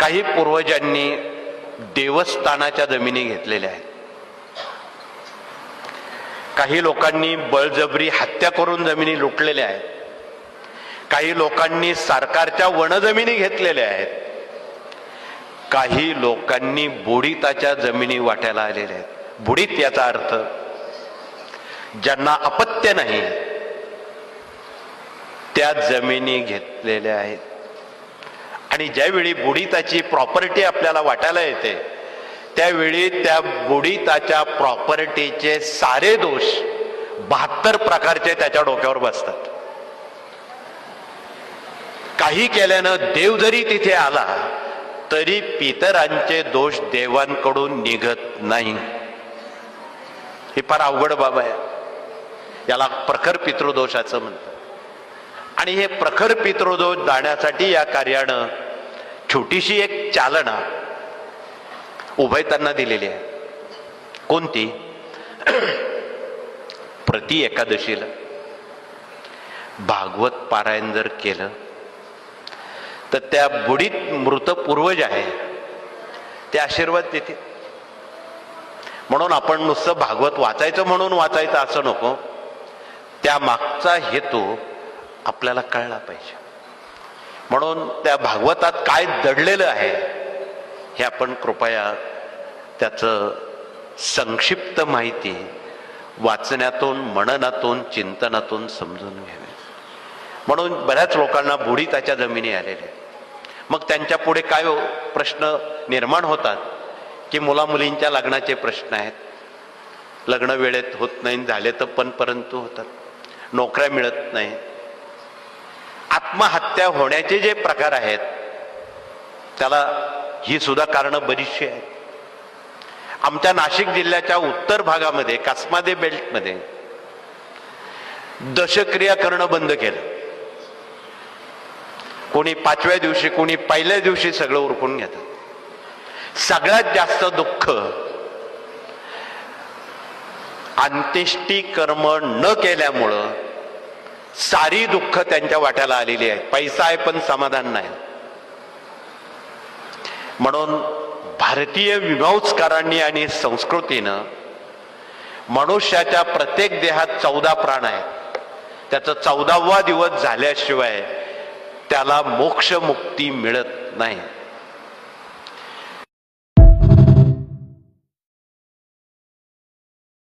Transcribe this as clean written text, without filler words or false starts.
काही पूर्वजांनी देवस्थानाच्या जमिनी घेतलेल्या आहेत. काही लोकांनी बळजबरी हत्या करून जमिनी लुटलेल्या आहेत. काही लोकांनी सरकारच्या वनजमिनी घेतलेल्या आहेत. काही लोकांनी बुडीताच्या जमिनी वाट्याला आलेल्या आहेत. बुडीत याचा अर्थ ज्यांना अपत्य नाही त्या जमिनी घेतलेल्या आहेत. आणि ज्यावेळी बुडीताची प्रॉपर्टी आपल्याला वाटायला येते त्यावेळी त्या बुडीताच्या प्रॉपर्टीचे सारे दोष 72 प्रकारचे त्याच्या डोक्यावर बसतात. काही केल्यानं देव जरी तिथे आला तरी पितरांचे दोष देवांकडून निघत नाही. हे फार अवघड बाब आहे. याला प्रखर पितृदोषाचं म्हणतात. आणि हे प्रखर पितृदोष जाण्यासाठी या कार्यानं छोटीशी एक चालना उभयतांना दिलेली आहे. कोणती? प्रति एकादशीला भागवत पारायण जर केलं तर त्या बुडीत मृत पूर्वज आहे ते आशीर्वाद देतील. म्हणून आपण नुसतं भागवत वाचायचं म्हणून वाचायचं असं नको. त्या मागचा हेतू आपल्याला कळला पाहिजे. म्हणून त्या भागवतात काय दडलेलं आहे हे आपण कृपया त्याचं संक्षिप्त माहिती वाचण्यातून, मननातून, चिंतनातून समजून घ्यावे. म्हणून बऱ्याच लोकांना बुडीताच्या जमिनी आलेल्या. मग त्यांच्या पुढे काय प्रश्न निर्माण होतात की मुलामुलींच्या लग्नाचे प्रश्न आहेत. लग्न वेळेत होत नाही, झाले तर पण परंतु होतात. नोकऱ्या मिळत नाही. आत्महत्या होण्याचे जे प्रकार आहेत त्याला ही सुद्धा कारणं बरीचशी आहेत. आमच्या नाशिक जिल्ह्याच्या उत्तर भागामध्ये कासमादे बेल्टमध्ये दशक्रिया करणं बंद केलं. कोणी 5व्या दिवशी, कोणी पहिल्या दिवशी सगळं उरकून घेतात. सगळ्यात जास्त दुःख अंत्येष्टी कर्म न केल्यामुळं सारी दुःख त्यांच्या वाट्याला आलेली आहे. पैसा आहे पण समाधान नाही. म्हणून भारतीय मीमांसकारांनी आणि संस्कृतीनं मनुष्याच्या प्रत्येक देहात 14 प्राण आहेत. त्याचा 14वा दिवस झाल्याशिवाय त्याला मोक्ष मुक्ती मिळत नाही.